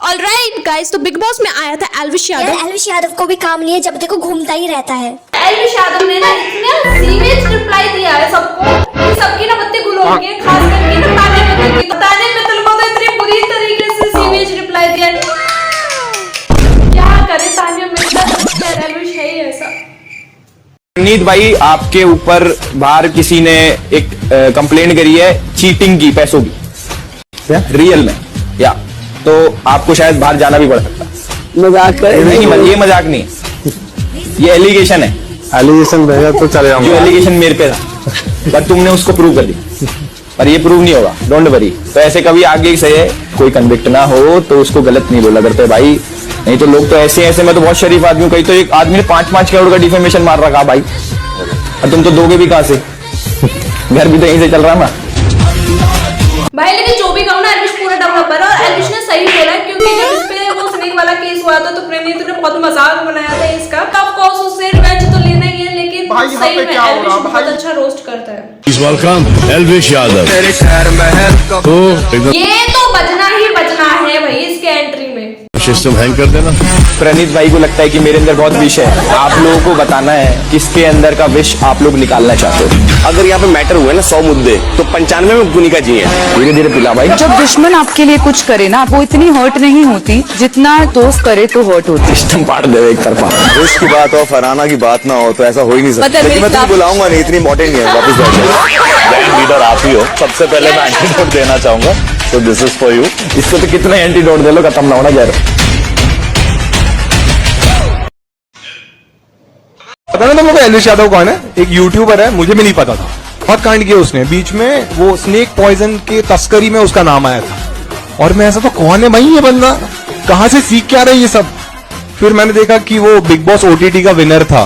Alright guys, तो big boss में आया था एल्विश यादव। एल्विश यादव को भी काम नहीं है, जब देखो घूमता ही रहता है। एल्विश यादव ने ना इतना सीवेज रिप्लाई दिया है सबको कि सबकी ना बत्ती गुल हो गई है, खास करके ना ताने मित्तल की। ताने मित्तल को तो इतनी बुरी तरीके से सीवेज रिप्लाई दिया, क्या करे ताने मित्तल। एल्विश है ही ऐसा। नीत भाई, आपके ऊपर बाहर किसी ने एक कंप्लेंट करी है चीटिंग की, पैसों की, रियल में, या तो आपको शायद बाहर जाना भी पड़ सकता है। मजाक कर नहीं, ये मजाक नहीं है, ये एलिगेशन है। एलिगेशन रहेगा तो चले जाऊंगा। जो एलिगेशन मेरे पे था, पर तुमने उसको प्रूव कर दी, पर ये प्रूव नहीं होगा, डोंट वरी। तो ऐसे कभी आगे से कोई कन्विक्ट ना हो तो उसको गलत नहीं बोला करते भाई, नहीं तो लोग तो ऐसे मैं तो बहुत शरीफ आदमी हूँ, कहीं तो एक आदमी ने 5-5 करोड़ का डिफेमेशन मार रखा भाई, और तुम तो दोगे भी कहां से, घर भी तो यहीं से चल रहा ना भाई। लेकिन जो भी कहूँ ना, एल्विश पूरा डेवलपर है और एल्विश ने सही बोला, क्योंकि जब इस पे वो स्नेक वाला केस हुआ था तो प्रणीत ने बहुत मजाक बनाया था इसका। ऑफ कोर्स उससे रिवेंज तो लेना ही है, लेकिन सही में एल्विश बहुत अच्छा रोस्ट करता है। वेलकम एल्विश यादव। ये तो बजना ही बजना है भाई इसके एंट्री में। सिस्टम हैंग कर देना। प्रणीत भाई को लगता है कि मेरे अंदर बहुत विष है, आप लोगों को बताना है किसके अंदर का विष आप लोग निकालना चाहते हो। अगर यहाँ पे मैटर हुए ना 100 मुद्दे, तो 95 में गुनी का जी है। धीरे धीरे पिला भाई। जब दुश्मन आपके लिए कुछ करे ना, वो इतनी हर्ट नहीं होती जितना दोस्त करे तो हर्ट होती। सिस्टम पाट दे एक तरफा। दोस्त की बात हो, फरहाना की बात ना हो तो ऐसा हो ही नहीं सकता। लेकिन मैं तुम्हें बुलाऊंगा नहीं, इतनी इंपॉर्टेंट नहीं है। वापस बैठ लीडर आप ही हो, सबसे पहले मैं एंटीडोट देना चाहूंगा, तो दिस इज फॉर यू। इसको तो कितना एंटीडोट दे लो, खत्म ना होना यार। पता ना तुमको एल्विश यादव कौन है? एक यूट्यूबर है, मुझे भी नहीं पता था। बहुत कांड किया उसने, बीच में वो स्नेक पॉइजन के तस्करी में उसका नाम आया था, और मैं ऐसा तो कौन है भाई ये बंदा, कहां से सीख क्या रहा है ये सब। फिर मैंने देखा कि वो बिग बॉस OTT का विनर था,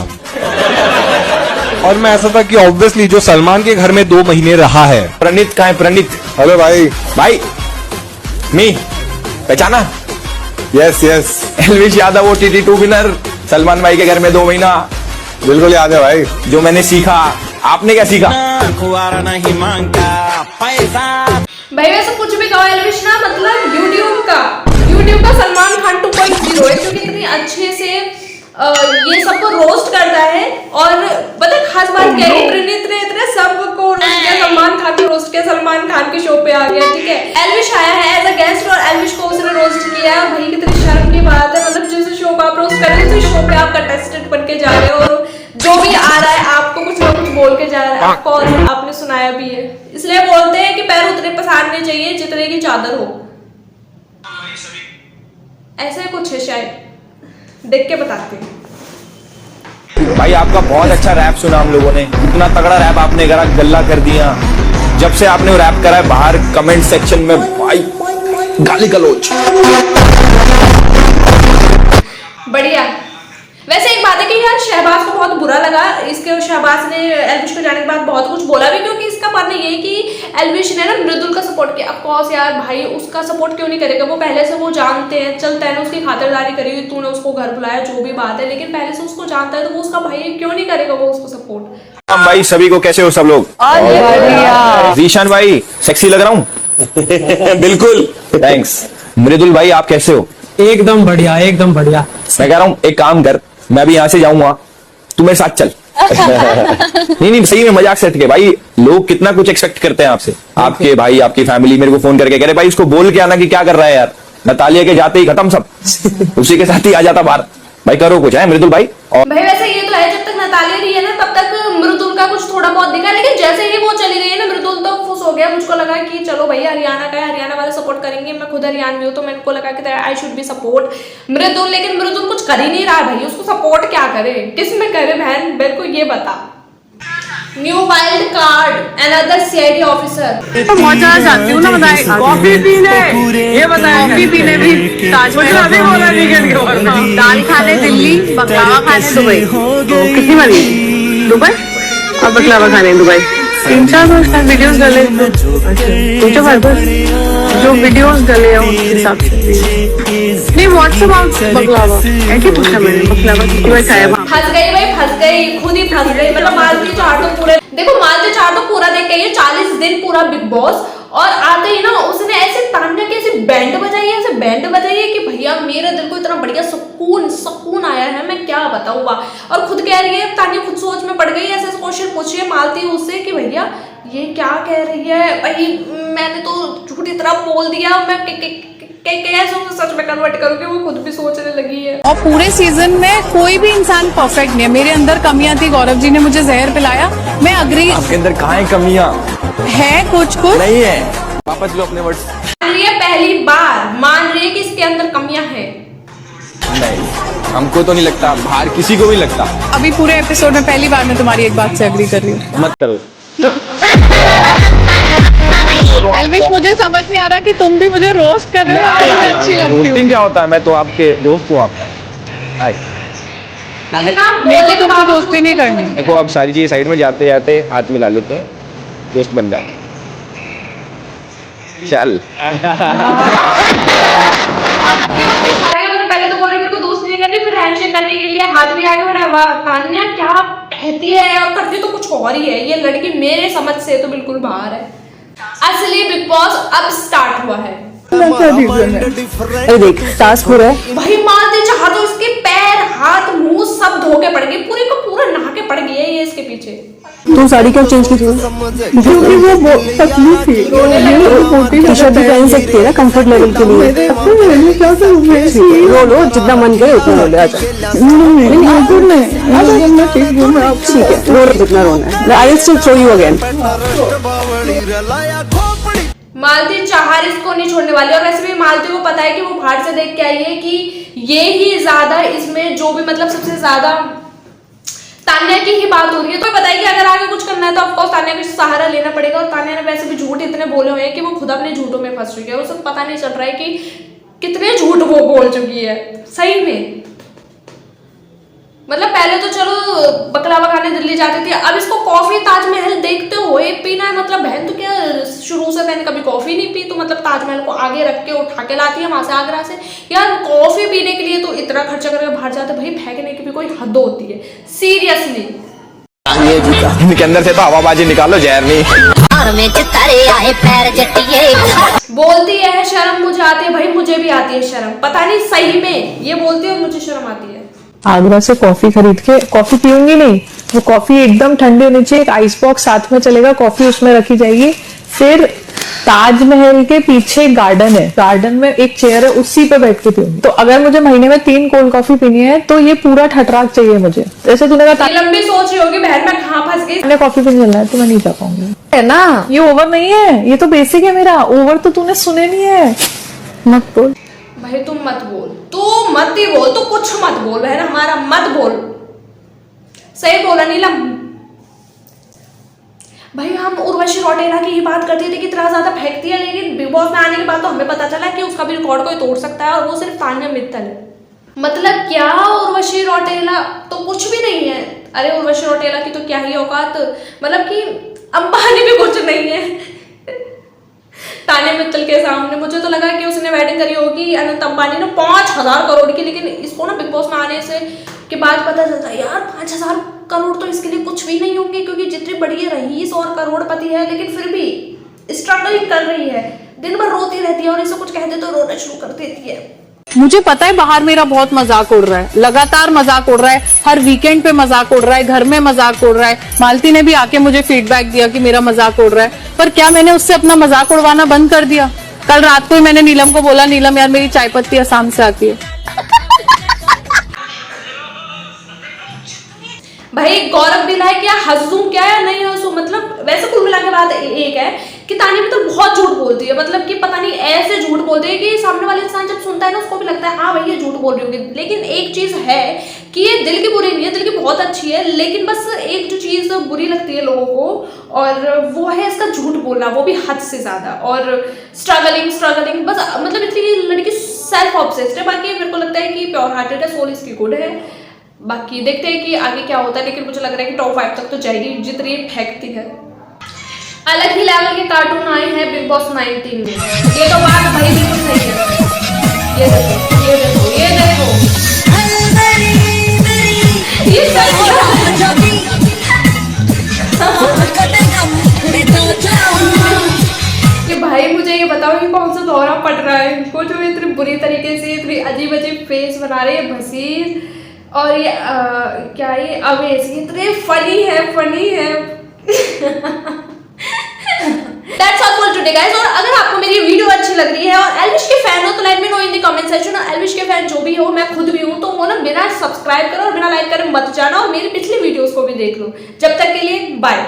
और मैं ऐसा था कि ऑब्वियसली जो सलमान के घर में 2 महीने रहा है। प्रणीत कहाँ है? प्रणीत, हेलो भाई। भाई मी पहचाना? Yes yes, Elvish Yadav OTT 2 winner, Salman भाई के घर में 2 महीना। बिल्कुल याद है भाई। जो मैंने सीखा, आपने क्या सीखा? भाई वैसे कुछ भी कहो, एल्विश ना मतलब यूट्यूब का सलमान खान 2.0 है, क्योंकि इतनी अच्छे से ये सबको रोस्ट करता है। और पता खास बात क्या है, प्रणीत ने इतने सबको रोस्ट किया, सलमान खान को रोस्ट किया, सलमान खान के शो पे आ गया, ठीक है। एल्विश आया है एज अ गेस्ट और एल्विश को उसने रोस्ट किया। भाई कितनी शर्म की बात है, मतलब जिस शो को आप रोस्ट कर रहे हो उस शो पे आप कंटेस्टेंट बन के जा रहे हो, और जो भी आ रहा है आपको कुछ ना कुछ बोल के जा रहा है। ऑफकोर्स आपने सुनाया भी है, इसलिए बोलते हैं कि पैर उतने पसारने चाहिए जितने की चादर हो। ऐसे कुछ है शायद, देख के बताते हैं। भाई आपका बहुत अच्छा रैप सुना हम लोगों ने, इतना तगड़ा रैप आपने करा, गल्ला कर दिया। जब से आपने वो रैप करा है, बाहर कमेंट सेक्शन में भाई गाली गलौज। बढ़िया। वैसे एक बात है कि यार शहबाज को बहुत बुरा लगा इसके, शहबाज ने एल्विश को जाने के बाद बहुत कुछ बोला भी, क्योंकि इसका मानना ये है कि एल्विश ने ना मृदुल का सपोर्ट किया। ऑफकोर्स यार भाई उसका सपोर्ट क्यों नहीं करेगा, वो पहले से वो जानते हैं, चलता है ना, उसकी खातिरदारी करी, तूने उसको घर बुलाया जो भी बात है, लेकिन पहले से उसको जानता है तो वो उसका भाई क्यों नहीं करेगा वो उसको सपोर्ट। हम भाई सभी को कैसे हो सब लोग? जीशान भाई सेक्सी लग रहा हूँ? बिल्कुल, थैंक्स। मृदुल भाई आप कैसे हो? एकदम बढ़िया, एकदम बढ़िया। मैं कह रहा हूँ एक काम कर, मैं अभी यहाँ से जाऊंगा, तू मेरे साथ चल। नहीं सही में मजाक सेट के भाई, लोग कितना कुछ एक्सपेक्ट करते हैं आपसे, आपके भाई आपकी फैमिली मेरे को फोन करके कह रहे भाई उसको बोल के आना कि क्या कर रहा है यार, नतालिया के जाते ही खत्म सब, उसी के साथ ही आ जाता बाहर। भाई करो कुछ है मृदुल भाई। और भाई वैसे ये तो है, जब तक नतालिया रही है ना तब तक मृदुल का कुछ थोड़ा बहुत दिखा, लेकिन जैसे ही वो चली गई है ना मृदुल तो खुश हो गया। मुझको लगा कि चलो भाई हरियाणा का है, हरियाणा वाले सपोर्ट करेंगे, मैं खुद हरियाणवी हूँ तो मेरे को लगा कि आई शुड बी सपोर्ट मृदुल, लेकिन मृदुल कुछ कर ही नहीं रहा भाई, उसको सपोर्ट क्या करे, किस में करे बहन, मेरे को ये बता। New wild card, another CID officer. तो बहुत ज्यादा जाती हूँ ना, बताए कॉफी पीने, ये बताए कॉफी पीने भी, ताजमहल अभी बोला वीकेंड के ऊपर, दाल खाने दिल्ली, बकलावा खाने दुबई। कितनी बारी दुबई और बकलावा खाने दुबई? 3-4 बार वीडियोस डाले, 3-4 बार जो वीडियोस डाले हैं उस हिसाब से। नहीं व्हाट्सएप बकलावा ऐसे पूछा मैंने, बकलावा कितनी बार खाया? फंस गई भाई, फंस गई, खुद ही फंस गई। मतलब मालती चार तो पूरे, देखो मालती चार तो पूरा देख के 40 दिन पूरा बिग बॉस, और आते ही ना उसने ऐसे तान्या के ऐसे बैंड बजाई है कि भैया मेरे दिल को इतना बढ़िया सुकून आया है, मैं क्या बताऊँ। वाह। और खुद कह रही है, तानिया खुद सोच में पड़ गई, ऐसे क्वेश्चन पूछ रही है मालती उससे कि भैया ये क्या कह रही है, भाई मैंने तो झूठी तरह बोल दिया, मैं कैसे सच में कन्वर्ट करूँगी, वो खुद भी सोचने लगी है। और पूरे सीजन में कोई भी इंसान परफेक्ट नहीं है, मेरे अंदर कमियां थी, गौरव जी ने मुझे जहर पिलाया, मैं अग्री। आपके अंदर कहाँ है कमियां? है कुछ नहीं है, वापस लो अपने वर्ड्स। पहली बार मान रही है कि इसके अंदर कमियां हैं। नहीं, हमको तो नहीं लगता, बाहर किसी को भी लगता। अभी पूरे एपिसोड में पहली बार मैं तुम्हारी एक बात से अग्री कर रही हूँ। मत करो। एल्विश, मुझे समझ नहीं आ रहा कि तुम भी मुझे रोस्ट कर रहे हो, मुझे अच्छी लगती हो। रोस्टिंग क्या होता है? मैं तो आपके दोस्त हूँ। आप हाय, मेरे को तुमसे दोस्ती नहीं करनी। देखो अब सारी चीजें साइड में जाते जाते हाथ मिला लेते हैं, दोस्त बन जाते। चल पहले तो बोल रही मेरे को दोस्त नहीं करनी, फिर हैंडशेक करने के लिए हाथ भी आगे बढ़ा। वाह तान्या क्या कहती है और करती तो कुछ और ही है ये लड़की, मेरे समझ से तो बिल्कुल बाहर है। असली बिग बॉस अब स्टार्ट हुआ है। अरे देख टास्क हो रहा है भाई मालती चाह तो इसके पैर हाथ मुंह सब धो के पड़ गए, पूरे को पूरा नहा के पड़ गई है ये इसके पीछे। तू साड़ी क्यों चेंज की थी? क्योंकि वो पतली थी, टी शर्ट भी पहन सकती है ना कंफर्ट लेवल के लिए। क्या रो लो जितना मन करे उतना रो ले। आजा ठीक है, रो लो जितना रोना है। I will still throw you again. Malti Chahar इसको नहीं छोड़ने वाली, और वैसे भी मालती को पता है कि वो बाहर से देख के आई है कि ये ही ज्यादा इसमें जो भी मतलब सबसे ज्यादा तान्या की ही बात हो रही है। तो पता है कि अगर आगे कुछ करना है तो ऑफकोर्स तान्या का सहारा लेना पड़ेगा, और तान्या ने वैसे भी झूठ इतने बोले हुए हैं कि वो खुद अपने झूठों में फंस चुकी है। उसे पता नहीं चल रहा है कि कितने झूठ वो बोल चुकी है सही में। मतलब पहले तो चलो बकलावा खाने दिल्ली जाती थी, अब इसको कॉफी ताजमहल देखते हुए पीना है। मतलब बहन तो क्या शुरू से मैंने कभी कॉफी नहीं पी, तो मतलब ताजमहल को आगे रख के उठा के लाती है वहां से आगरा से। यार कॉफी पीने के लिए तो इतना खर्चा करके बाहर जाते, भाई फेंकने की भी कोई हद होती है सीरियसली। इनके अंदर से तो हवाबाजी निकालो, जहर नहीं। बोलती है शर्म मुझे आती है, भाई मुझे भी आती है शर्म, पता नहीं सही में ये बोलती है और मुझे शर्म आती है। आगरा से कॉफी खरीद के, कॉफी पीऊंगी नहीं, वो कॉफी एकदम ठंडी होनी चाहिए, एक आइस बॉक्स साथ में चलेगा, कॉफी उसमें रखी जाएगी। फिर ताजमहल के पीछे गार्डन है, गार्डन में एक चेयर है, उसी पे बैठ के पीऊंगी। तो अगर मुझे महीने में 3 कोल्ड कॉफी पीनी है तो ये पूरा ठटराक चाहिए मुझे। जैसे तूने कहा लंबी सोच रही होगी बहन मैं कहाँ फंस गई, मैंने कॉफी पीने चलना है तो मैं नहीं जा पाऊंगी, है ना। ये ओवर नहीं है, ये तो बेसिक है मेरा। ओवर तो तूने सुने नहीं है। मत बोल भाई तुम मत बोल, तू मत ही बोल, तू कुछ मत बोल बहन हमारा, मत बोल। सही बोला नीलम। भाई हम उर्वशी रौटेला की ही बात करती थी कि इतना ज्यादा फेंकती है, लेकिन बिग बॉस में आने के बाद तो हमें पता चला कि उसका भी रिकॉर्ड कोई तोड़ सकता है, और वो सिर्फ तान्या मित्तल है। मतलब क्या उर्वशी रौटेला तो कुछ भी नहीं है। अरे उर्वशी रौटेला की तो क्या ही औकात, मतलब कि अंबानी भी कुछ नहीं है तान्या मित्तल के सामने। मुझे तो लगा कि उसने वेडिंग करी होगी अनंत अंबानी ने 5000 करोड़ की, लेकिन इसको ना बिग बॉस में आने से के बाद पता चलता है यार 5000 करोड़ तो इसके लिए कुछ भी नहीं होंगे, क्योंकि जितनी बड़ी रईस और करोड़पति है लेकिन फिर भी स्ट्रगलिंग कर रही है, दिन भर रोती रहती है, और इसे कुछ कहते तो रोना शुरू कर देती है। मुझे पता है बाहर मेरा बहुत मजाक उड़ रहा है, लगातार मजाक उड़ रहा है, हर वीकेंड पे मजाक उड़ रहा है, घर में मजाक उड़ रहा है। मालती ने भी आके मुझे फीडबैक दिया कि मेरा मजाक उड़ रहा है, पर क्या मैंने उससे अपना मजाक उड़वाना बंद कर दिया? कल रात को ही मैंने नीलम को बोला, नीलम यार मेरी चाय पत्ती असम से आती है। भाई गौरव भी लाइक या हंसूं क्या या नहीं हंसूं, मतलब वैसे कुल मिला के बात एक है कि तान्या भी तो बहुत झूठ बोलती है। मतलब कि पता नहीं ऐसे झूठ बोलती है कि सामने वाला इंसान जब सुनता है ना उसको भी लगता है हाँ भाई ये झूठ बोल रही होगी। लेकिन एक चीज है कि ये दिल की बुरी नहीं है, दिल की बहुत अच्छी है, लेकिन बस एक जो चीज बुरी लगती है लोगों को और वो है इसका झूठ बोलना, वो भी हद से ज्यादा, और स्ट्रगलिंग बस। मतलब इतनी लड़की सेल्फ ऑब्सेस्ड है। बाकी मेरे को लगता है कि प्योर हार्टेड है, सोल इसकी गुड है। बाकी देखते हैं कि आगे क्या होता है, लेकिन मुझे लग रहा है कि टॉप 5 तक तो जाएगी जितनी फेंकती है। अलग ही लेवल के कार्टून आए हैं बिग बॉस 19 में, ये तो बात भाई बिल्कुल सही है। ये देखो ये देखो ये देखो ये कि भाई मुझे ये बताओ कि कौन सा दौरा पड़ रहा है इनको, जो इतनी बुरी तरीके से इतनी अजीब अजीब फेस बना रही है भसीर, और ये क्या है, ये अवेश, इतने फनी है That's all for today guys। और अगर आपको मेरी वीडियो अच्छी लग रही है और एल्विश के फैन हो तो let me know in the comment section. Elvish के फैन जो भी हो, मैं खुद भी हूँ, तो वो ना बिना सब्सक्राइब करो और बिना लाइक करे मत जाना, और मेरी पिछली वीडियोस को भी देख लो। जब तक के लिए बाय।